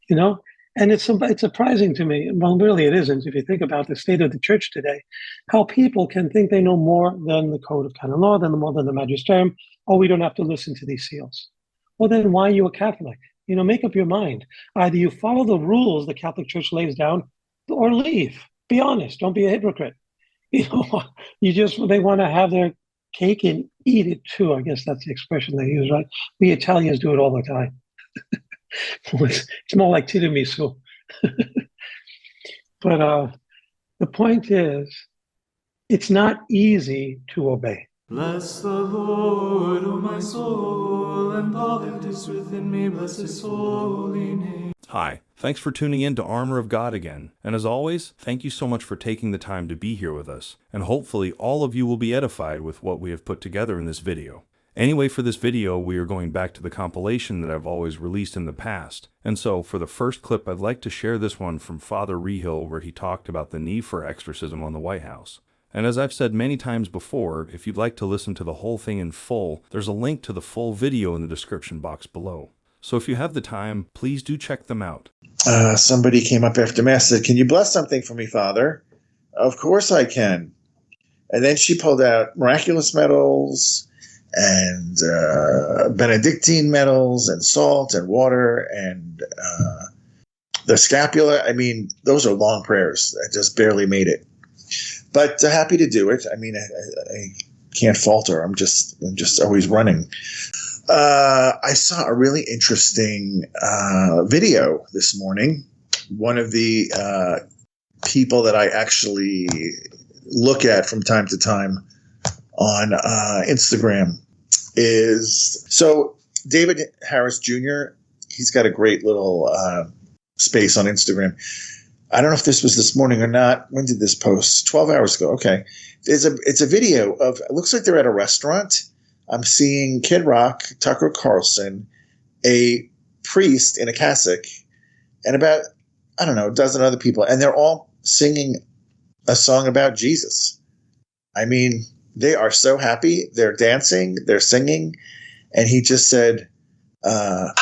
you know? And it's surprising to me. Well, really, it isn't. If you think about the state of the church today, how people can think they know more than the code of canon law, than more than the magisterium. Oh, we don't have to listen to these seals. Well, then why are you a Catholic? Make up your mind. Either you follow the rules the Catholic Church lays down, or leave. Be honest. Don't be a hypocrite. They want to have their cake and eat it too. I guess that's the expression they use, right? We Italians do it all the time. It's more like tiramisu. But the point is, it's not easy to obey. Bless the Lord, O my soul, and all that is within me, bless his holy name. Hi, thanks for tuning in to Armor of God again. And as always, thank you so much for taking the time to be here with us. And hopefully all of you will be edified with what we have put together in this video. Anyway, for this video, we are going back to the compilation that I've always released in the past. And so, for the first clip, I'd like to share this one from Father Reehil, where he talked about the need for exorcism on the White House. And as I've said many times before, if you'd like to listen to the whole thing in full, there's a link to the full video in the description box below. So if you have the time, please do check them out. Somebody came up after Mass and said, "Can you bless something for me, Father?" "Of course I can." And then she pulled out miraculous medals and Benedictine medals and salt and water and the scapula. I mean, those are long prayers. I just barely made it. But happy to do it. I mean, I can't falter. I'm just always running. I saw a really interesting video this morning. One of the people that I actually look at from time to time on Instagram is David Harris Jr. He's got a great little space on Instagram. I don't know if this was this morning or not. When did this post? 12 hours ago. Okay. It's a video of, it looks like they're at a restaurant. I'm seeing Kid Rock, Tucker Carlson, a priest in a cassock, and about, I don't know, a dozen other people. And they're all singing a song about Jesus. I mean, they are so happy. They're dancing, they're singing. And he just said, there's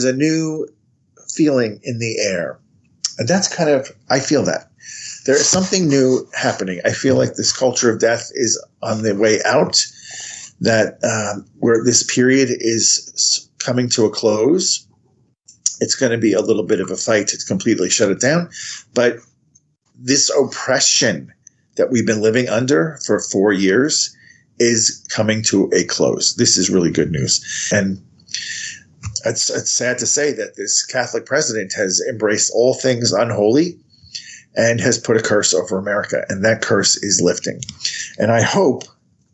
a new feeling in the air. And that's kind of, I feel that. There is something new happening. I feel like this culture of death is on the way out, that where this period is coming to a close. It's going to be a little bit of a fight to completely shut it down. But this oppression that we've been living under for 4 years is coming to a close. This is really good news. And it's sad to say that this Catholic president has embraced all things unholy and has put a curse over America, and that curse is lifting. And I hope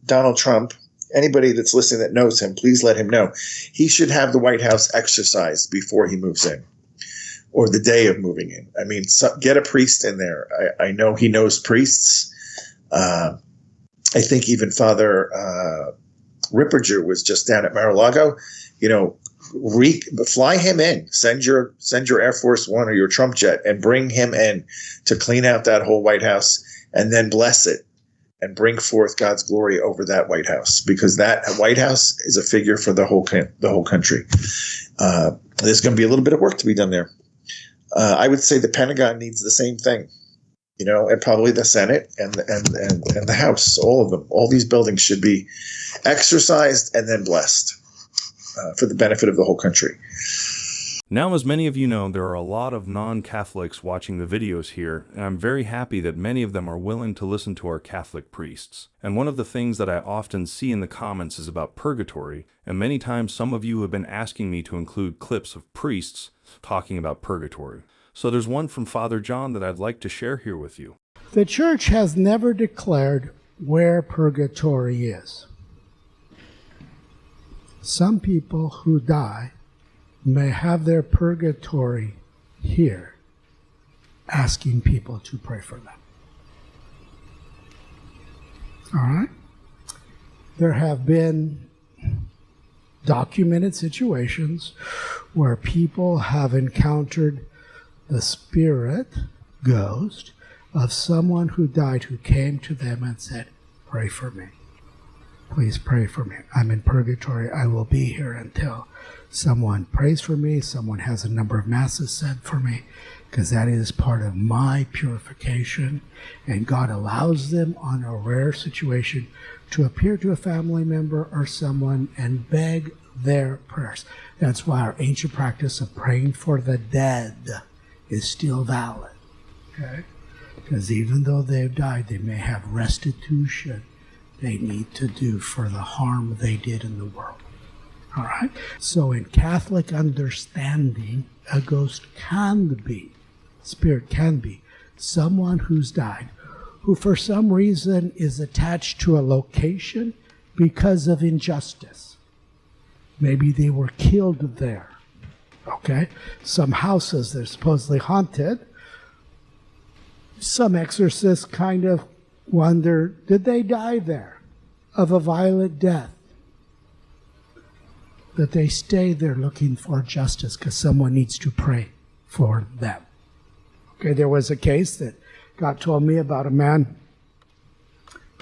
Donald Trump, anybody that's listening that knows him, please let him know. He should have the White House exorcised before he moves in, or the day of moving in. I mean, get a priest in there. I know he knows priests. I think even Father Ripperger was just down at Mar-a-Lago. Fly him in. Send your Air Force One or your Trump jet and bring him in to clean out that whole White House, and then bless it and bring forth God's glory over that White House, because that White House is a figure for the whole country. There's going to be a little bit of work to be done there. I would say the Pentagon needs the same thing, and probably the Senate and the House. All of them, all these buildings should be exorcised and then blessed. For the benefit of the whole country. Now, as many of you know, there are a lot of non-Catholics watching the videos here, and I'm very happy that many of them are willing to listen to our Catholic priests. And one of the things that I often see in the comments is about purgatory, and many times some of you have been asking me to include clips of priests talking about purgatory. So there's one from Father John that I'd like to share here with you. The Church has never declared where purgatory is. Some people who die may have their purgatory here, asking people to pray for them. All right? There have been documented situations where people have encountered the spirit, ghost, of someone who died, who came to them and said, "Pray for me." please pray for me. I'm in purgatory. I will be here until someone prays for me, someone has a number of masses said for me, because that is part of my purification. And God allows them on a rare situation to appear to a family member or someone and beg their prayers. That's why our ancient practice of praying for the dead is still valid. Okay? Because even though they've died, they may have restitution they need to do for the harm they did in the world. All right? So in Catholic understanding, a ghost can be, spirit can be, someone who's died, who for some reason is attached to a location because of injustice. Maybe they were killed there. Okay? Some houses, they're supposedly haunted. Some exorcists kind of wonder, did they die there of a violent death? That they stay there looking for justice because someone needs to pray for them. Okay, there was a case that God told me about a man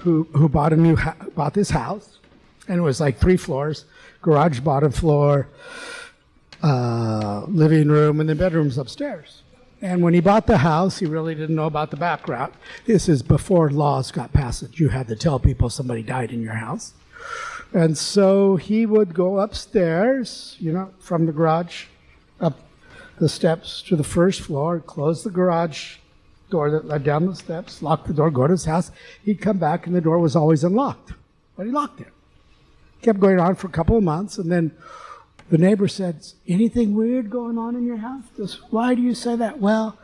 who bought this house, and it was like 3 floors, garage bottom floor, living room, and the bedrooms upstairs. And when he bought the house, he really didn't know about the background. This is before laws got passed that you had to tell people somebody died in your house. And so he would go upstairs, from the garage, up the steps to the first floor, close the garage door that led down the steps, lock the door, go to his house. He'd come back and the door was always unlocked, but he locked it. Kept going on for a couple of months, and then the neighbor said, anything weird going on in your house? Goes, why do you say that? Well,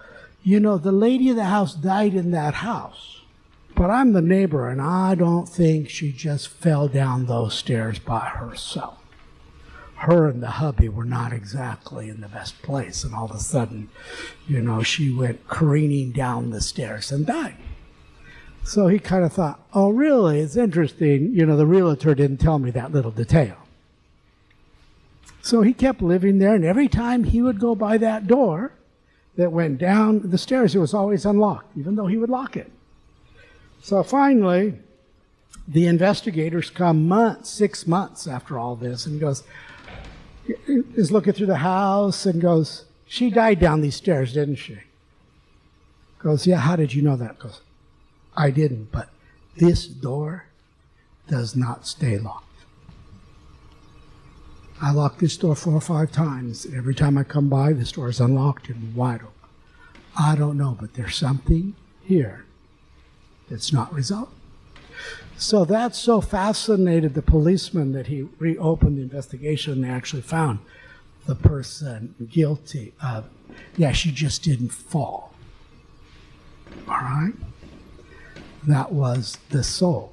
the lady of the house died in that house, but I'm the neighbor, and I don't think she just fell down those stairs by herself. Her and the hubby were not exactly in the best place, and all of a sudden, she went careening down the stairs and died. So he kind of thought, oh, really? It's interesting. The realtor didn't tell me that little detail. So he kept living there, and every time he would go by that door that went down the stairs, it was always unlocked, even though he would lock it. So finally, the investigators come 6 months after all this, and is looking through the house and goes, she died down these stairs, didn't she? Goes, yeah, how did you know that? Goes, I didn't, but this door does not stay locked. I lock this door 4 or 5 times. Every time I come by, this door is unlocked and wide open. I don't know, but there's something here that's not resolved. So that so fascinated the policeman that he reopened the investigation, and they actually found the person guilty of, she just didn't fall. All right? That was the soul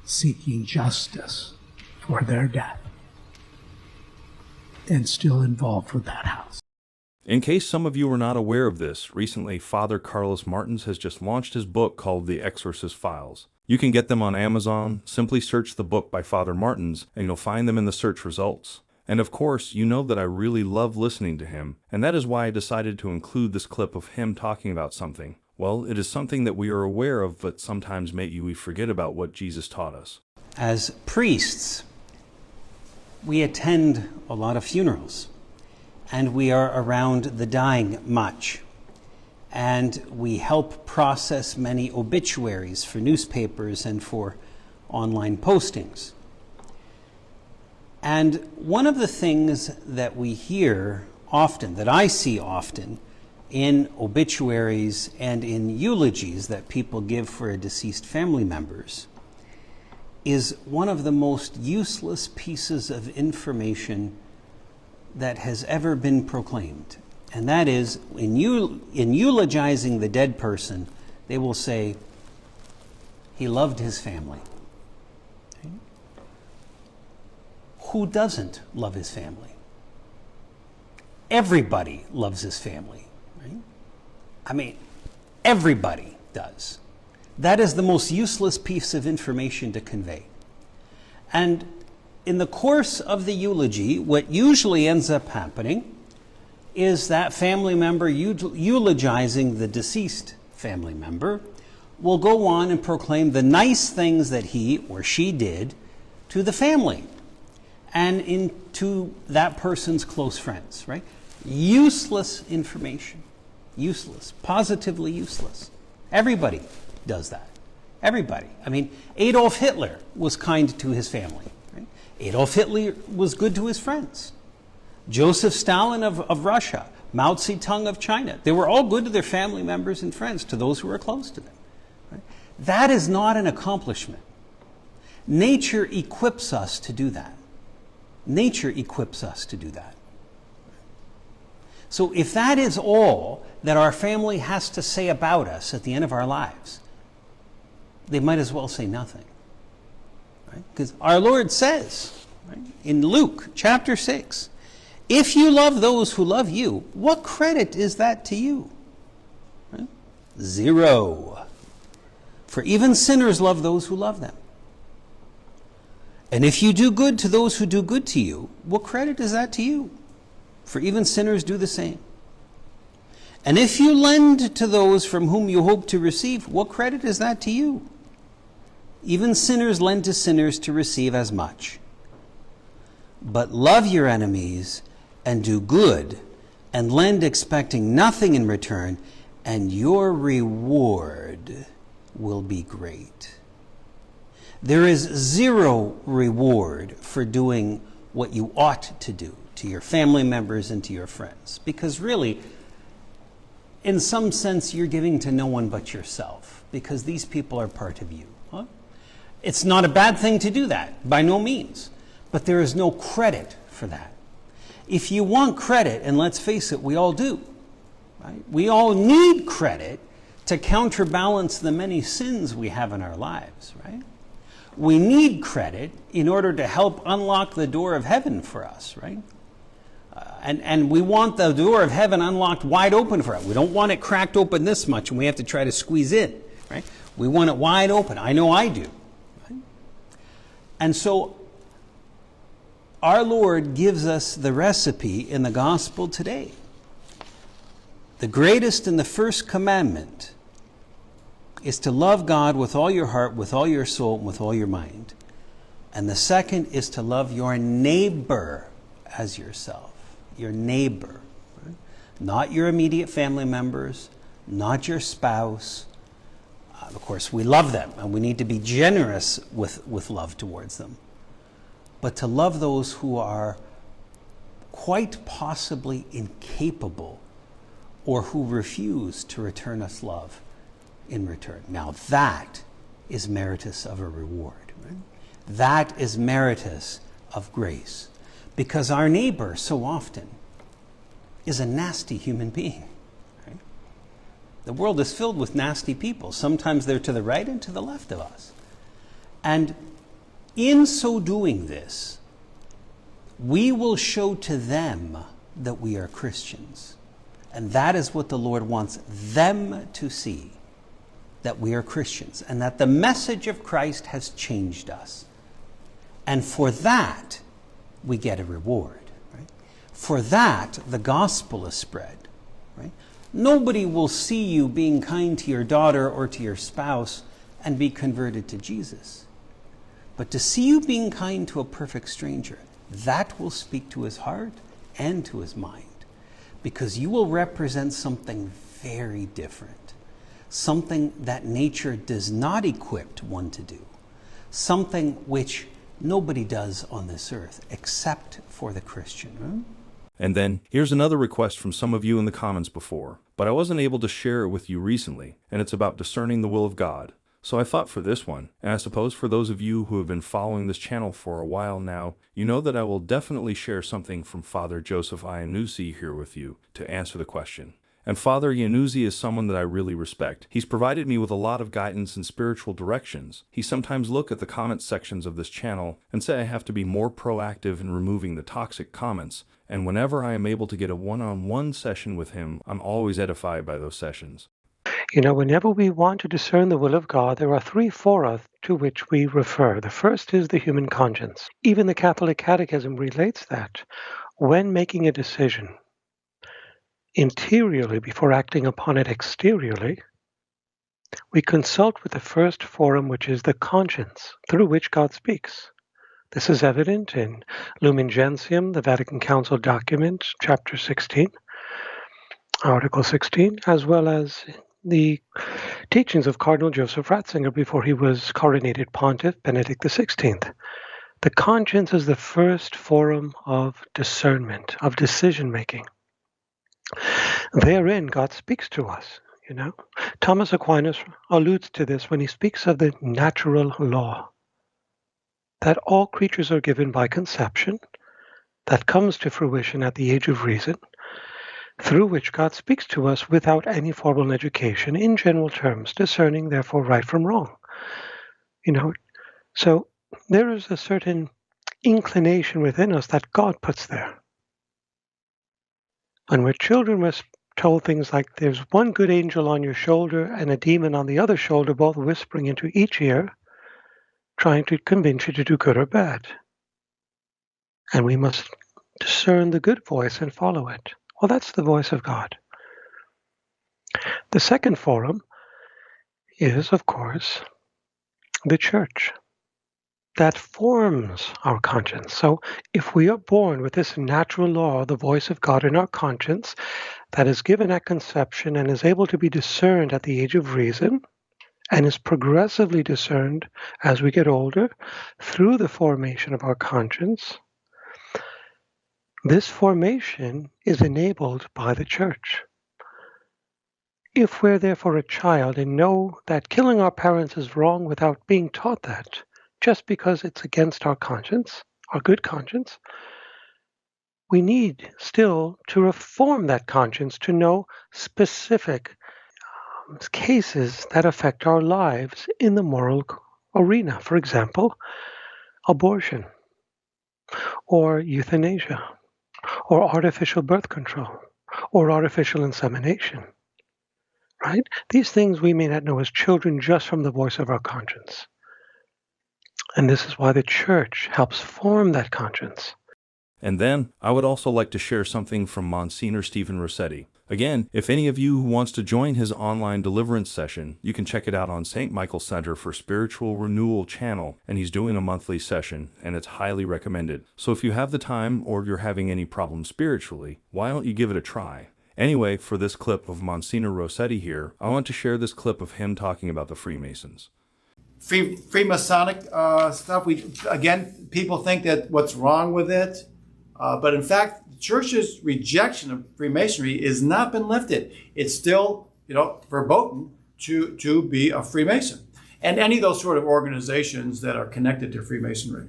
seeking justice for their death, and still involved with that house. In case some of you were not aware of this, recently Father Carlos Martins has just launched his book called The Exorcist Files. You can get them on Amazon. Simply search the book by Father Martins, and you'll find them in the search results. And of course, you know that I really love listening to him, and that is why I decided to include this clip of him talking about something. Well, it is something that we are aware of, but sometimes maybe we forget about what Jesus taught us. As priests, we attend a lot of funerals, and we are around the dying much. And we help process many obituaries for newspapers and for online postings. And one of the things that we hear often, that I see often, in obituaries and in eulogies that people give for deceased family members, is one of the most useless pieces of information that has ever been proclaimed. And that is, in eulogizing the dead person, they will say, he loved his family. Okay? Who doesn't love his family? Everybody loves his family. Right? I mean, everybody does. That is the most useless piece of information to convey. And in the course of the eulogy, what usually ends up happening is that family member eulogizing the deceased family member will go on and proclaim the nice things that he or she did to the family and into that person's close friends, right? Useless information. Useless. Positively useless. Everybody does that. Everybody. I mean, Adolf Hitler was kind to his family. Right? Adolf Hitler was good to his friends. Joseph Stalin of Russia, Mao Zedong of China, they were all good to their family members and friends, to those who were close to them. Right? That is not an accomplishment. Nature equips us to do that. Nature equips us to do that. So if that is all that our family has to say about us at the end of our lives, they might as well say nothing. Right? Because our Lord says, right, in Luke chapter 6, if you love those who love you, what credit is that to you? Right? Zero. For even sinners love those who love them. And if you do good to those who do good to you, what credit is that to you? For even sinners do the same. And if you lend to those from whom you hope to receive, what credit is that to you? Even sinners lend to sinners to receive as much. But love your enemies and do good and lend expecting nothing in return, and your reward will be great. There is zero reward for doing what you ought to do to your family members and to your friends. Because really, in some sense, you're giving to no one but yourself, because these people are part of you. Huh? It's not a bad thing to do that, by no means. But there is no credit for that. If you want credit, and let's face it, we all do, right? We all need credit to counterbalance the many sins we have in our lives, right? We need credit in order to help unlock the door of heaven for us, right? And we want the door of heaven unlocked wide open for us. We don't want it cracked open this much and we have to try to squeeze in, right? We want it wide open. I know I do. Right? And so our Lord gives us the recipe in the gospel today. The greatest and the first commandment is to love God with all your heart, with all your soul, and with all your mind. And the second is to love your neighbor as yourself. Your neighbor. Right? Not your immediate family members, not your spouse. Of course, we love them, and we need to be generous with love towards them. But to love those who are quite possibly incapable or who refuse to return us love in return. Now that is meritorious of a reward. Right? That is meritorious of grace. Because our neighbor so often is a nasty human being. Right? The world is filled with nasty people. Sometimes they're to the right and to the left of us. And in so doing this, we will show to them that we are Christians. And that is what the Lord wants them to see. That we are Christians and that the message of Christ has changed us. And for that, we get a reward. Right? For that, the gospel is spread. Right? Nobody will see you being kind to your daughter or to your spouse and be converted to Jesus. But to see you being kind to a perfect stranger, that will speak to his heart and to his mind. Because you will represent something very different. Something that nature does not equip one to do. Something which nobody does on this earth except for the Christian. Right? And then, here's another request from some of you in the comments before, but I wasn't able to share it with you recently, and it's about discerning the will of God. So I thought for this one, and I suppose for those of you who have been following this channel for a while now, you know that I will definitely share something from Father Joseph Iannuzzi here with you to answer the question. And Father Iannuzzi is someone that I really respect. He's provided me with a lot of guidance and spiritual directions. He sometimes look at the comment sections of this channel and say I have to be more proactive in removing the toxic comments. And whenever I am able to get a one-on-one session with him, I'm always edified by those sessions. You know, whenever we want to discern the will of God, there are three fora to which we refer. The first is the human conscience. Even the Catholic Catechism relates that when making a decision interiorly before acting upon it exteriorly, We consult with the first forum, which is the conscience, through which God speaks. This is evident in Lumen Gentium, the Vatican Council document, chapter 16, article 16, as well as the teachings of Cardinal Joseph Ratzinger before he was coronated Pontiff Benedict XVI. The conscience is the first forum of discernment, of decision-making. Therein, God speaks to us, Thomas Aquinas alludes to this when he speaks of the natural law, that all creatures are given by conception, that comes to fruition at the age of reason, through which God speaks to us without any formal education, in general terms, discerning therefore right from wrong. So there is a certain inclination within us that God puts there. When we're children, we're told things like there's one good angel on your shoulder and a demon on the other shoulder, both whispering into each ear, trying to convince you to do good or bad. And we must discern the good voice and follow it. Well, that's the voice of God. The second forum is, of course, the church. That forms our conscience. So if we are born with this natural law, the voice of God in our conscience, that is given at conception and is able to be discerned at the age of reason, and is progressively discerned as we get older through the formation of our conscience, this formation is enabled by the church. If we're therefore a child and know that killing our parents is wrong without being taught that, just because it's against our conscience, our good conscience, we need still to reform that conscience to know specific cases that affect our lives in the moral arena. For example, abortion, or euthanasia, or artificial birth control, or artificial insemination. Right? These things we may not know as children just from the voice of our conscience. And this is why the church helps form that conscience. And then, I would also like to share something from Monsignor Stephen Rossetti. Again, if any of you who wants to join his online deliverance session, you can check it out on St. Michael's Center for Spiritual Renewal channel, and he's doing a monthly session, and it's highly recommended. So if you have the time, or if you're having any problems spiritually, why don't you give it a try? Anyway, for this clip of Monsignor Rossetti here, I want to share this clip of him talking about the Freemasons. Freemasonic stuff, people think that what's wrong with it, but in fact, the church's rejection of Freemasonry has not been lifted. It's still, verboten to be a Freemason, and any of those sort of organizations that are connected to Freemasonry.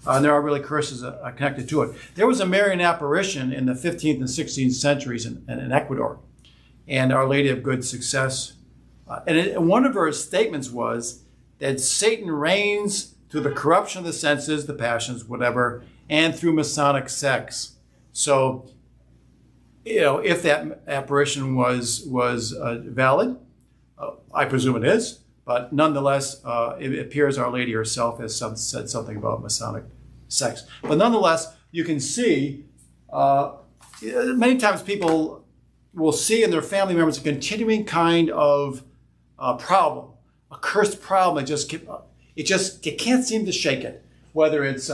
And there are really curses connected to it. There was a Marian apparition in the 15th and 16th centuries in Ecuador, and Our Lady of Good Success. And one of her statements was that Satan reigns through the corruption of the senses, the passions, whatever, and through Masonic sects. So, if that apparition was valid, I presume it is, but nonetheless, it appears Our Lady herself has said something about Masonic sects. But nonetheless, you can see many times people will see in their family members a continuing kind of problem, a cursed problem. It can't seem to shake it. Whether it's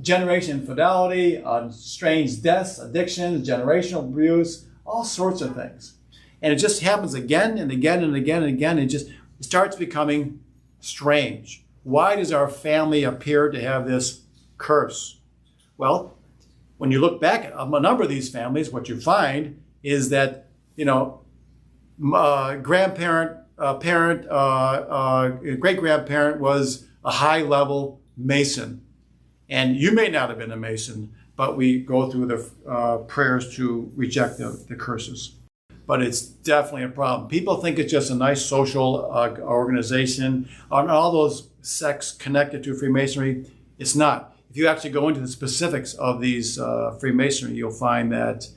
generation infidelity, strange deaths, addictions, generational abuse, all sorts of things, and it just happens again and again and again and again. It starts becoming strange. Why does our family appear to have this curse? Well, when you look back at a number of these families, what you find is that grandparent, great-grandparent was a high-level Mason. And you may not have been a Mason, but we go through the prayers to reject the curses. But it's definitely a problem. People think it's just a nice social organization. On all those sects connected to Freemasonry, it's not. If you actually go into the specifics of these Freemasonry, you'll find that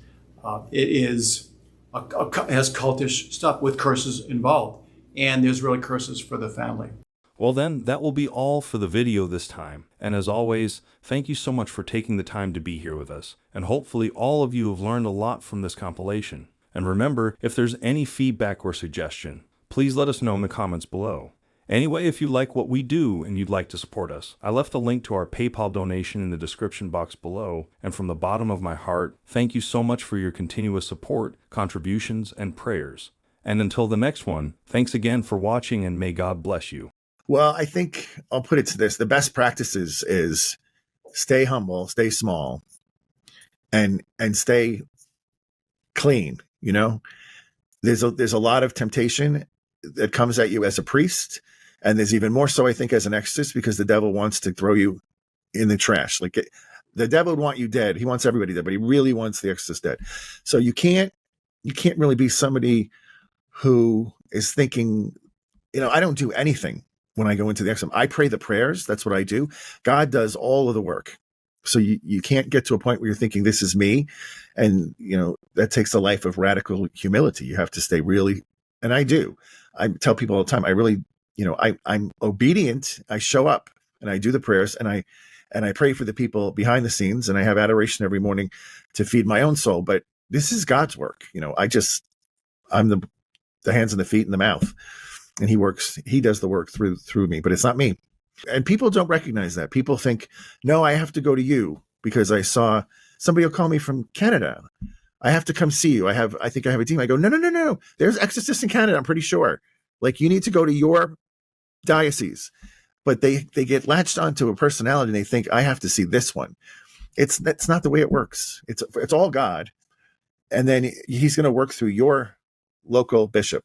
it has cultish stuff with curses involved. And there's really curses for the family. Well then, that will be all for the video this time. And as always, thank you so much for taking the time to be here with us. And hopefully all of you have learned a lot from this compilation. And remember, if there's any feedback or suggestion, please let us know in the comments below. Anyway, if you like what we do and you'd like to support us, I left a link to our PayPal donation in the description box below, and from the bottom of my heart, thank you so much for your continuous support, contributions, and prayers. And until the next one, thanks again for watching, and may God bless you. Well, I think I'll put it to this. The best practices is stay humble, stay small, and stay clean. You know, there's a lot of temptation that comes at you as a priest, and there's even more so, I think, as an exorcist, because the devil wants to throw you in the trash. The devil would want you dead. He wants everybody dead, but he really wants the exorcist dead. So you can't really be somebody who is thinking, I don't do anything when I go into the exorcism. I pray the prayers. That's what I do. God does all of the work. So you can't get to a point where you're thinking, this is me. And, that takes a life of radical humility. You have to stay really, and I do. I tell people all the time, I really, I'm obedient. I show up and I do the prayers, and I pray for the people behind the scenes, and I have adoration every morning to feed my own soul. But this is God's work. I'm the hands and the feet and the mouth, and he does the work through me, but it's not me. And people don't recognize that. People think, no, I have to go to you because I saw somebody will call me from Canada. I have to come see you. I think I have a team. I go, no. There's exorcists in Canada, I'm pretty sure. You need to go to your diocese. But they get latched onto a personality, and they think, I have to see this one. That's not the way it works. It's all God. And then he's going to work through your local bishop.